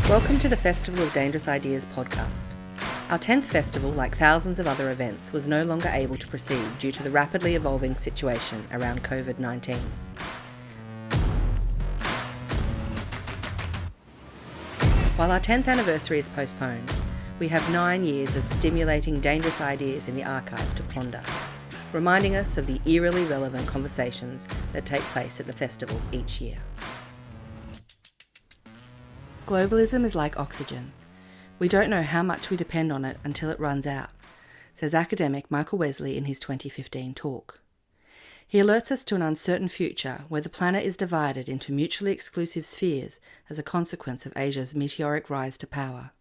Welcome to the Festival of Dangerous Ideas podcast. Our 10th festival, like thousands of other events, was no longer able to proceed due to the rapidly evolving situation around COVID-19. While our 10th anniversary is postponed, we have 9 years of stimulating dangerous ideas in the archive to ponder, reminding us of the eerily relevant conversations that take place at the festival each year. Globalism is like oxygen. We don't know how much we depend on it until it runs out, says academic Michael Wesley in his 2015 talk. He alerts us to an uncertain future where the planet is divided into mutually exclusive spheres as a consequence of Asia's meteoric rise to power.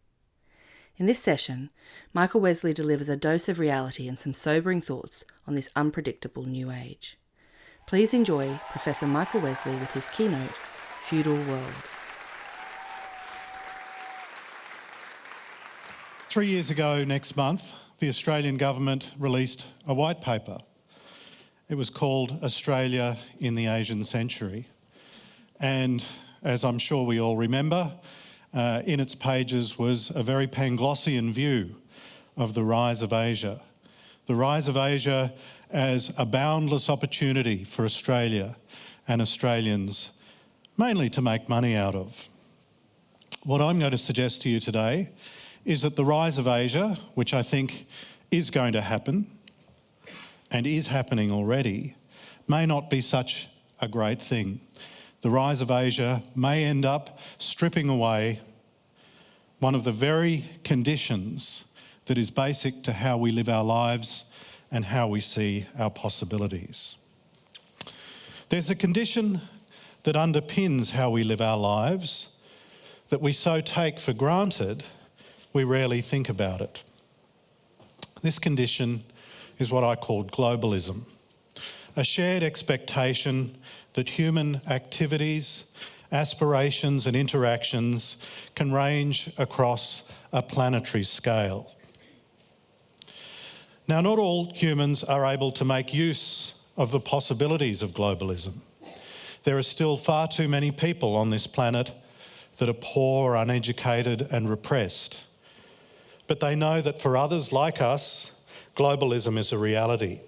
In this session, Michael Wesley delivers a dose of reality and some sobering thoughts on this unpredictable new age. Please enjoy Professor Michael Wesley with his keynote, Feudal World. 3 years ago next month, the Australian government released a white paper. It was called Australia in the Asian Century. And as I'm sure we all remember, in its pages was a very Panglossian view of the rise of Asia. The rise of Asia as a boundless opportunity for Australia and Australians, mainly to make money out of. What I'm going to suggest to you today is that the rise of Asia, which I think is going to happen and is happening already, may not be such a great thing. The rise of Asia may end up stripping away one of the very conditions that is basic to how we live our lives and how we see our possibilities. There's a condition that underpins how we live our lives that we so take for granted we rarely think about it. This condition is what I call globalism, a shared expectation that human activities, aspirations and interactions can range across a planetary scale. Now, not all humans are able to make use of the possibilities of globalism. There are still far too many people on this planet that are poor, uneducated and repressed. But they know that for others like us, globalism is a reality.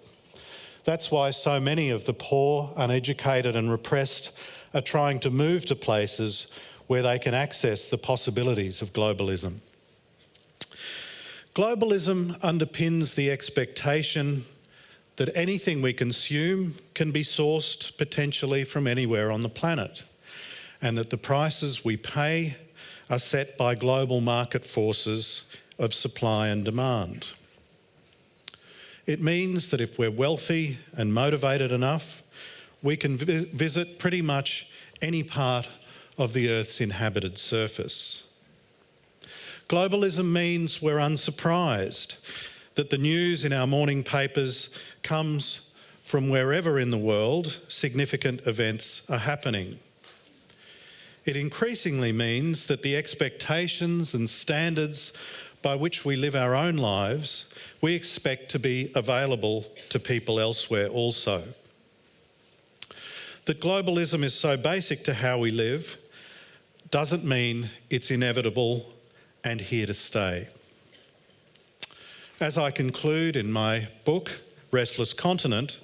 That's why so many of the poor, uneducated and repressed are trying to move to places where they can access the possibilities of globalism. Globalism underpins the expectation that anything we consume can be sourced potentially from anywhere on the planet, and that the prices we pay are set by global market forces of supply and demand. It means that if we're wealthy and motivated enough, we can visit pretty much any part of the Earth's inhabited surface. Globalism means we're unsurprised that the news in our morning papers comes from wherever in the world significant events are happening. It increasingly means that the expectations and standards by which we live our own lives, we expect to be available to people elsewhere also. That globalism is so basic to how we live doesn't mean it's inevitable and here to stay. As I conclude in my book, Restless Continent,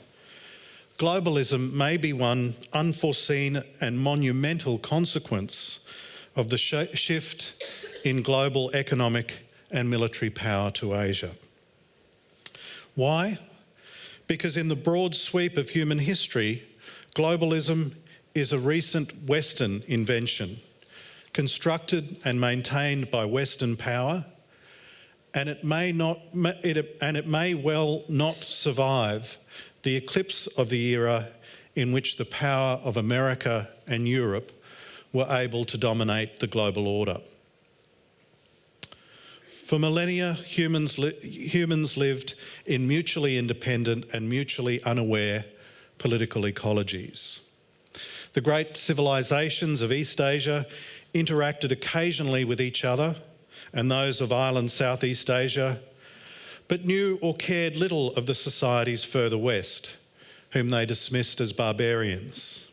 globalism may be one unforeseen and monumental consequence of the shift in global economic and military power to Asia. Why? Because in the broad sweep of human history, globalism is a recent Western invention, constructed and maintained by Western power, and it may well not survive the eclipse of the era in which the power of America and Europe were able to dominate the global order. For millennia, humans lived in mutually independent and mutually unaware political ecologies. The great civilizations of East Asia interacted occasionally with each other and those of island Southeast Asia, but knew or cared little of the societies further west, whom they dismissed as barbarians.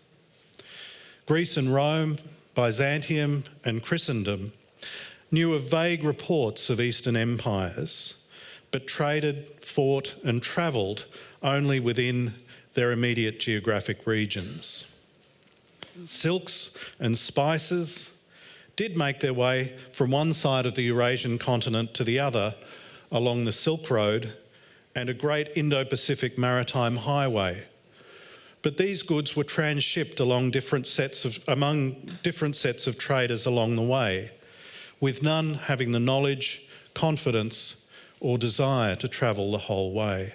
Greece and Rome, Byzantium and Christendom knew of vague reports of Eastern empires, but traded, fought and travelled only within their immediate geographic regions. Silks and spices did make their way from one side of the Eurasian continent to the other along the Silk Road and a great Indo-Pacific maritime highway. But these goods were transshipped among different sets of traders along the way, with none having the knowledge, confidence or desire to travel the whole way.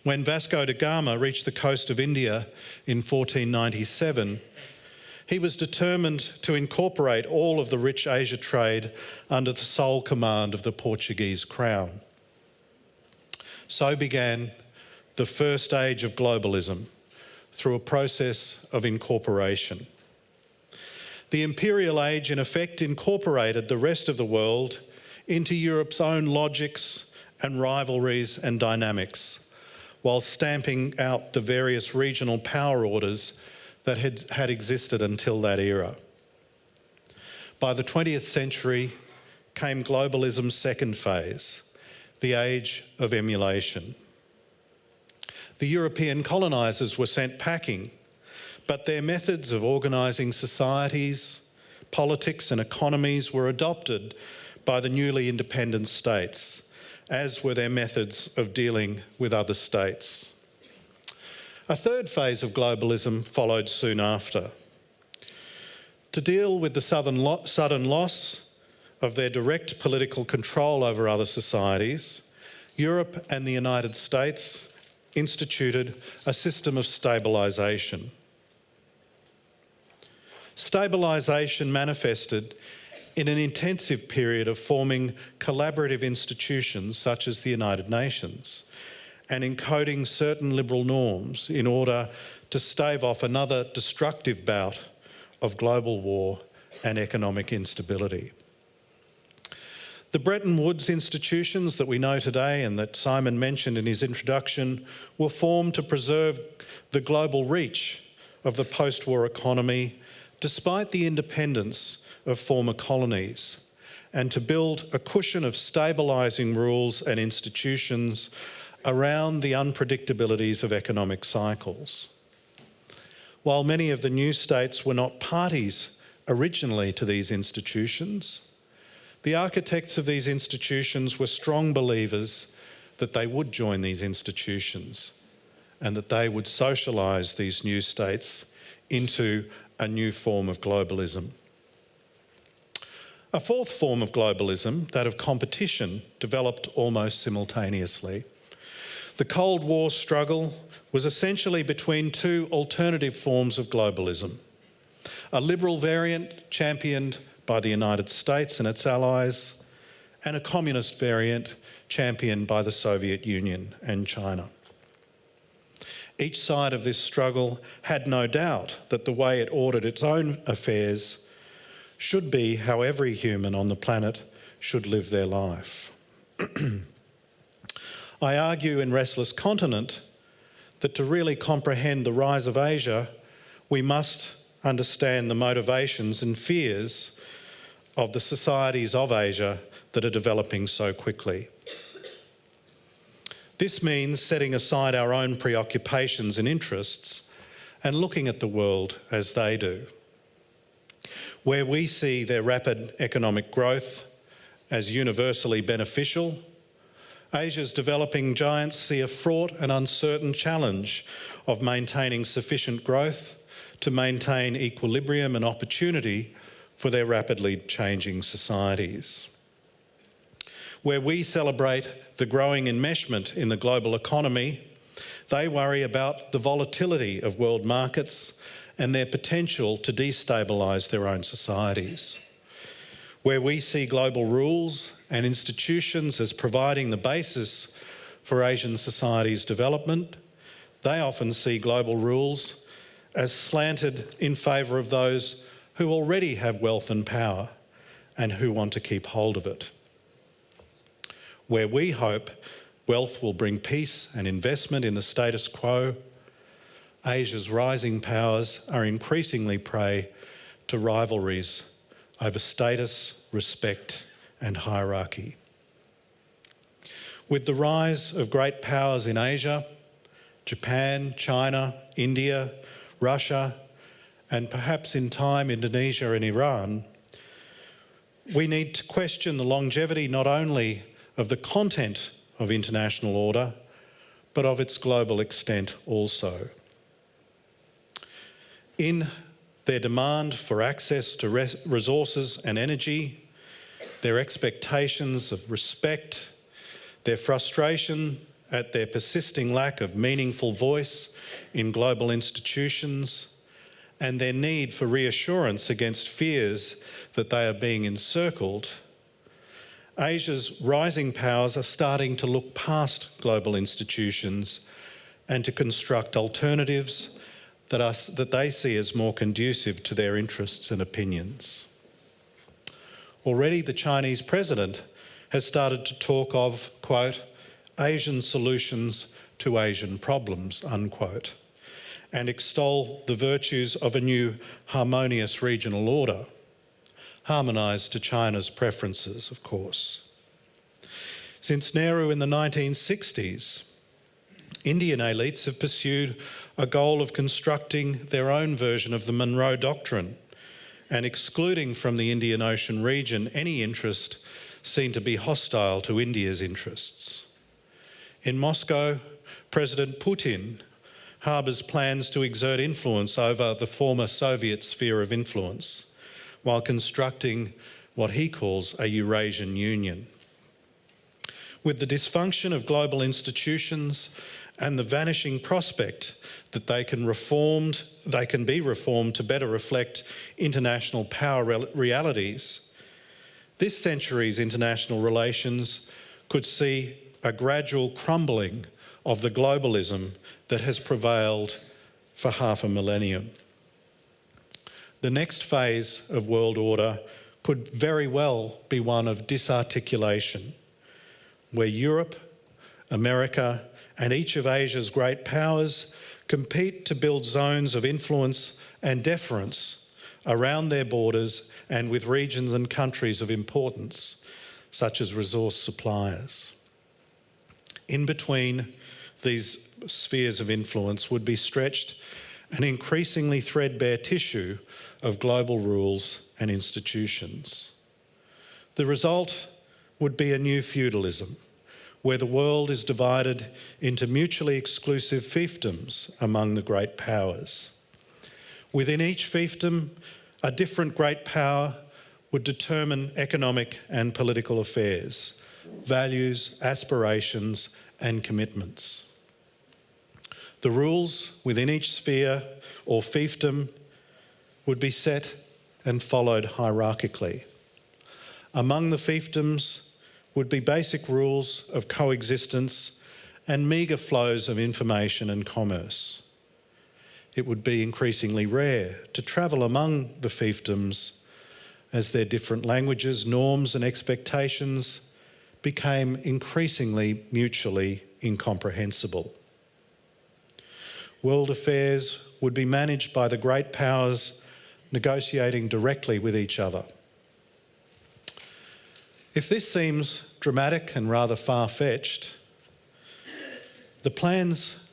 When Vasco da Gama reached the coast of India in 1497, he was determined to incorporate all of the rich Asia trade under the sole command of the Portuguese crown. So began the first age of globalism through a process of incorporation. The imperial age, in effect, incorporated the rest of the world into Europe's own logics and rivalries and dynamics, while stamping out the various regional power orders that had existed until that era. By the 20th century came globalism's second phase, the age of emulation. The European colonisers were sent packing, but their methods of organising societies, politics and economies were adopted by the newly independent states, as were their methods of dealing with other states. A third phase of globalism followed soon after. To deal with the sudden loss of their direct political control over other societies, Europe and the United States instituted a system of stabilisation. Stabilisation manifested in an intensive period of forming collaborative institutions such as the United Nations and encoding certain liberal norms in order to stave off another destructive bout of global war and economic instability. The Bretton Woods institutions that we know today and that Simon mentioned in his introduction were formed to preserve the global reach of the post-war economy despite the independence of former colonies, and to build a cushion of stabilising rules and institutions around the unpredictabilities of economic cycles. While many of the new states were not parties originally to these institutions, the architects of these institutions were strong believers that they would join these institutions and that they would socialise these new states into a new form of globalism. A fourth form of globalism, that of competition, developed almost simultaneously. The Cold War struggle was essentially between two alternative forms of globalism. A liberal variant championed by the United States and its allies, and a communist variant championed by the Soviet Union and China. Each side of this struggle had no doubt that the way it ordered its own affairs should be how every human on the planet should live their life. I argue in Restless Continent that to really comprehend the rise of Asia, we must understand the motivations and fears of the societies of Asia that are developing so quickly. This means setting aside our own preoccupations and interests and looking at the world as they do. Where we see their rapid economic growth as universally beneficial, Asia's developing giants see a fraught and uncertain challenge of maintaining sufficient growth to maintain equilibrium and opportunity for their rapidly changing societies. Where we celebrate the growing enmeshment in the global economy, they worry about the volatility of world markets and their potential to destabilise their own societies. Where we see global rules and institutions as providing the basis for Asian societies' development, they often see global rules as slanted in favour of those who already have wealth and power and who want to keep hold of it. Where we hope wealth will bring peace and investment in the status quo, Asia's rising powers are increasingly prey to rivalries over status, respect, and hierarchy. With the rise of great powers in Asia, Japan, China, India, Russia, and perhaps in time Indonesia and Iran, we need to question the longevity not only of the content of international order, but of its global extent also. In their demand for access to resources and energy, their expectations of respect, their frustration at their persisting lack of meaningful voice in global institutions, and their need for reassurance against fears that they are being encircled, Asia's rising powers are starting to look past global institutions and to construct alternatives that they see as more conducive to their interests and opinions. Already the Chinese president has started to talk of, quote, Asian solutions to Asian problems, unquote, and extol the virtues of a new harmonious regional order, harmonised to China's preferences, of course. Since Nehru in the 1960s, Indian elites have pursued a goal of constructing their own version of the Monroe Doctrine and excluding from the Indian Ocean region any interest seen to be hostile to India's interests. In Moscow, President Putin harbours plans to exert influence over the former Soviet sphere of influence while constructing what he calls a Eurasian Union. With the dysfunction of global institutions and the vanishing prospect that they can be reformed to better reflect international power realities, this century's international relations could see a gradual crumbling of the globalism that has prevailed for half a millennium. The next phase of world order could very well be one of disarticulation, where Europe, America, and each of Asia's great powers compete to build zones of influence and deference around their borders and with regions and countries of importance, such as resource suppliers. In between these spheres of influence would be stretched an increasingly threadbare tissue of global rules and institutions. The result would be a new feudalism, where the world is divided into mutually exclusive fiefdoms among the great powers. Within each fiefdom, a different great power would determine economic and political affairs, values, aspirations, and commitments. The rules within each sphere or fiefdom would be set and followed hierarchically. Among the fiefdoms would be basic rules of coexistence and meagre flows of information and commerce. It would be increasingly rare to travel among the fiefdoms as their different languages, norms and expectations became increasingly mutually incomprehensible. World affairs would be managed by the great powers negotiating directly with each other. If this seems dramatic and rather far-fetched, the plans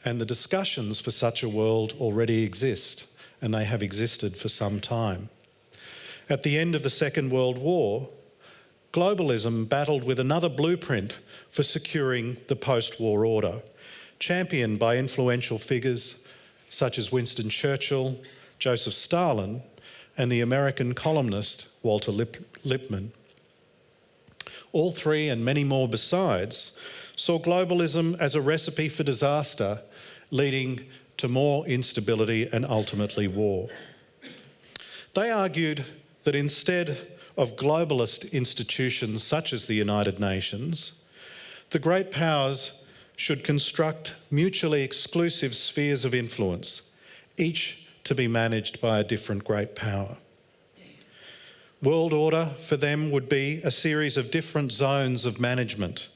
and the discussions for such a world already exist, and they have existed for some time. At the end of the Second World War, globalism battled with another blueprint for securing the post-war order, championed by influential figures such as Winston Churchill, Joseph Stalin, and the American columnist Walter Lippmann. All three, and many more besides, saw globalism as a recipe for disaster, leading to more instability and ultimately war. They argued that instead of globalist institutions such as the United Nations, the great powers should construct mutually exclusive spheres of influence, each to be managed by a different great power. World order for them would be a series of different zones of management,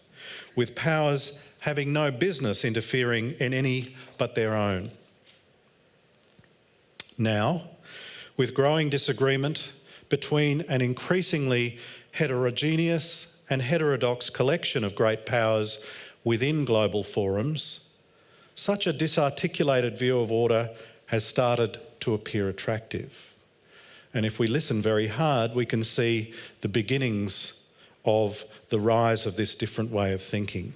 with powers having no business interfering in any but their own. Now, with growing disagreement between an increasingly heterogeneous and heterodox collection of great powers within global forums, such a disarticulated view of order has started to appear attractive. And if we listen very hard, we can see the beginnings of the rise of this different way of thinking.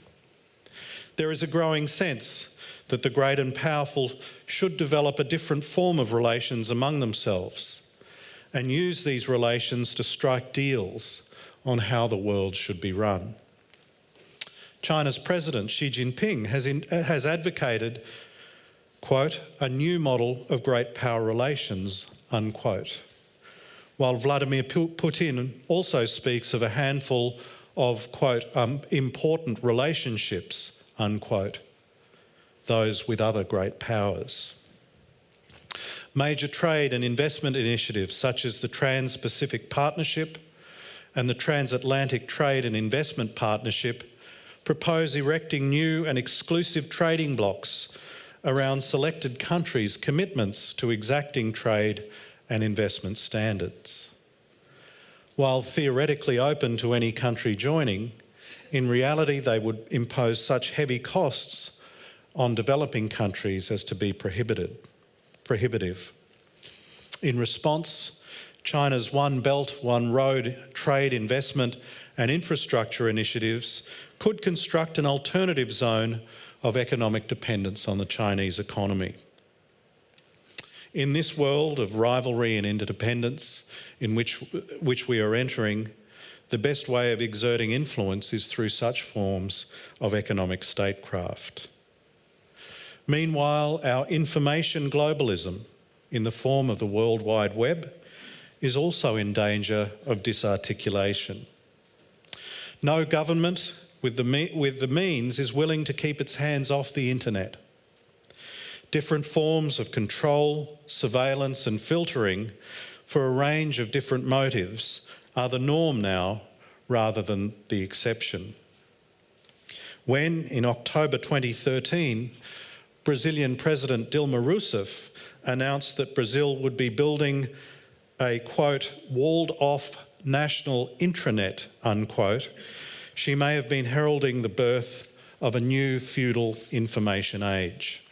There is a growing sense that the great and powerful should develop a different form of relations among themselves and use these relations to strike deals on how the world should be run. China's President Xi Jinping has advocated, quote, a new model of great power relations, unquote, while Vladimir Putin also speaks of a handful of, quote, important relationships, unquote, those with other great powers. Major trade and investment initiatives such as the Trans-Pacific Partnership and the Transatlantic Trade and Investment Partnership propose erecting new and exclusive trading blocs around selected countries' commitments to exacting trade and investment standards. While theoretically open to any country joining, in reality they would impose such heavy costs on developing countries as to be prohibitive. In response, China's One Belt, One Road trade, investment and infrastructure initiatives could construct an alternative zone of economic dependence on the Chinese economy. In this world of rivalry and interdependence in which we are entering, the best way of exerting influence is through such forms of economic statecraft. Meanwhile, our information globalism in the form of the World Wide Web is also in danger of disarticulation. No government with the means is willing to keep its hands off the internet. Different forms of control, surveillance and filtering for a range of different motives are the norm now rather than the exception. When, in October 2013, Brazilian President Dilma Rousseff announced that Brazil would be building a, quote, walled-off national intranet, unquote, she may have been heralding the birth of a new feudal information age.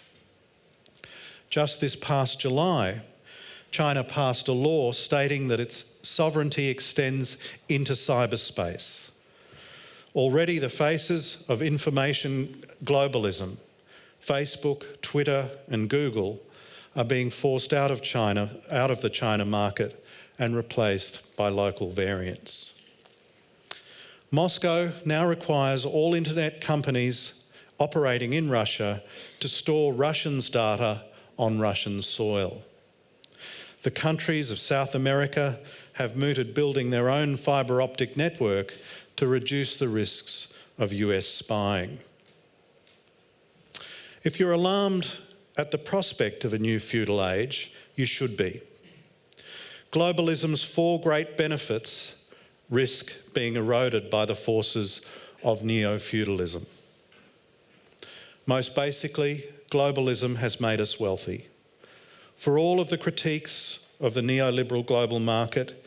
Just this past July, China passed a law stating that its sovereignty extends into cyberspace. Already the faces of information globalism, Facebook, Twitter and Google, are being forced out of the China market and replaced by local variants. Moscow now requires all internet companies operating in Russia to store Russians' data on Russian soil. The countries of South America have mooted building their own fibre optic network to reduce the risks of US spying. If you're alarmed at the prospect of a new feudal age, you should be. Globalism's four great benefits risk being eroded by the forces of neo-feudalism. Most basically, globalism has made us wealthy. For all of the critiques of the neoliberal global market,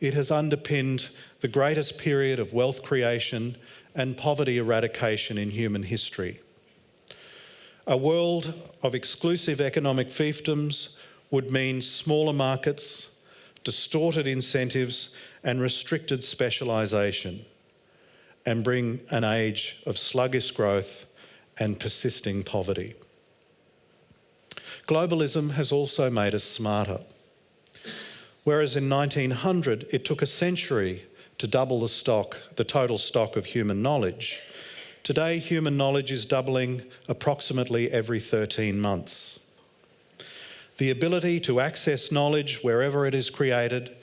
it has underpinned the greatest period of wealth creation and poverty eradication in human history. A world of exclusive economic fiefdoms would mean smaller markets, distorted incentives and restricted specialisation, and bring an age of sluggish growth and persisting poverty. Globalism has also made us smarter. Whereas in 1900 it took a century to double the total stock of human knowledge, today human knowledge is doubling approximately every 13 months. The ability to access knowledge wherever it is created,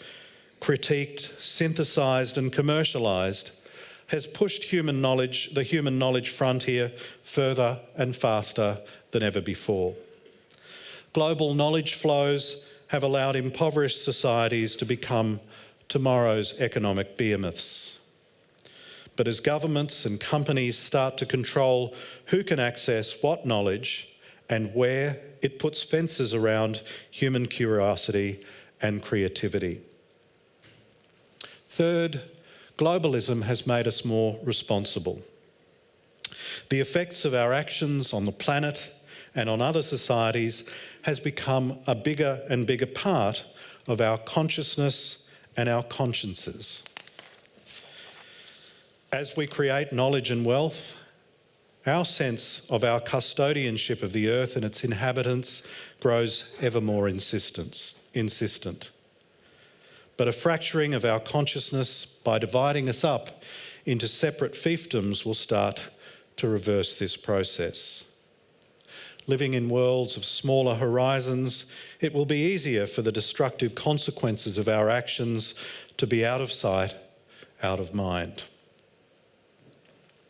critiqued, synthesised and commercialised has pushed the human knowledge frontier further and faster than ever before. Global knowledge flows have allowed impoverished societies to become tomorrow's economic behemoths. But as governments and companies start to control who can access what knowledge and where, it puts fences around human curiosity and creativity. Third, globalism has made us more responsible. The effects of our actions on the planet and on other societies has become a bigger and bigger part of our consciousness and our consciences. As we create knowledge and wealth, our sense of our custodianship of the earth and its inhabitants grows ever more insistent. But a fracturing of our consciousness by dividing us up into separate fiefdoms will start to reverse this process. Living in worlds of smaller horizons, it will be easier for the destructive consequences of our actions to be out of sight, out of mind.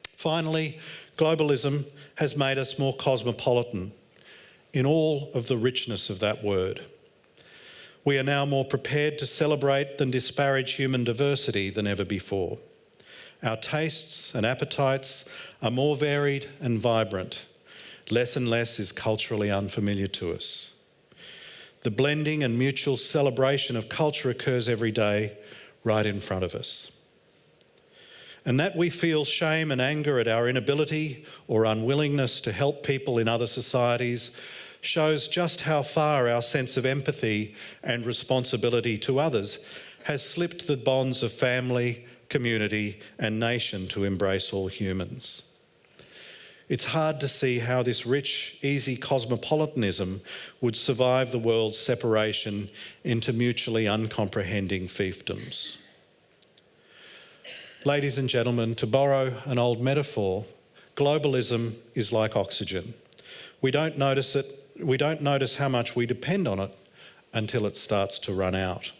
Finally, globalism has made us more cosmopolitan in all of the richness of that word. We are now more prepared to celebrate than disparage human diversity than ever before. Our tastes and appetites are more varied and vibrant. Less and less is culturally unfamiliar to us. The blending and mutual celebration of culture occurs every day right in front of us. And that we feel shame and anger at our inability or unwillingness to help people in other societies shows just how far our sense of empathy and responsibility to others has slipped the bonds of family, community, and nation to embrace all humans. It's hard to see how this rich, easy cosmopolitanism would survive the world's separation into mutually uncomprehending fiefdoms. Ladies and gentlemen, to borrow an old metaphor, globalism is like oxygen. We don't notice it. We don't notice how much we depend on it until it starts to run out.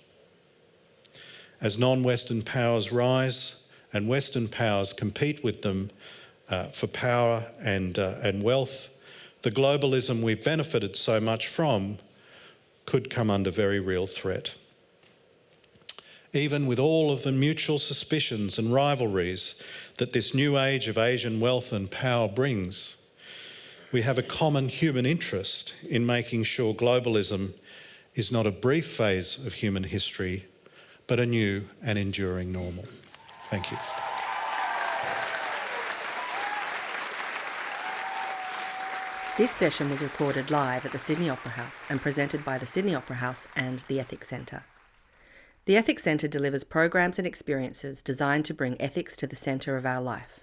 As non-Western powers rise and Western powers compete with them for power and wealth, the globalism we've benefited so much from could come under very real threat. Even with all of the mutual suspicions and rivalries that this new age of Asian wealth and power brings, we have a common human interest in making sure globalism is not a brief phase of human history, but a new and enduring normal. Thank you. This session was recorded live at the Sydney Opera House and presented by the Sydney Opera House and the Ethics Centre. The Ethics Centre delivers programs and experiences designed to bring ethics to the centre of our life.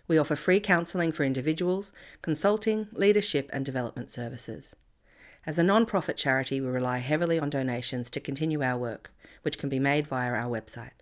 We offer free counselling for individuals, consulting, leadership and development services. As a non-profit charity, we rely heavily on donations to continue our work, which can be made via our website.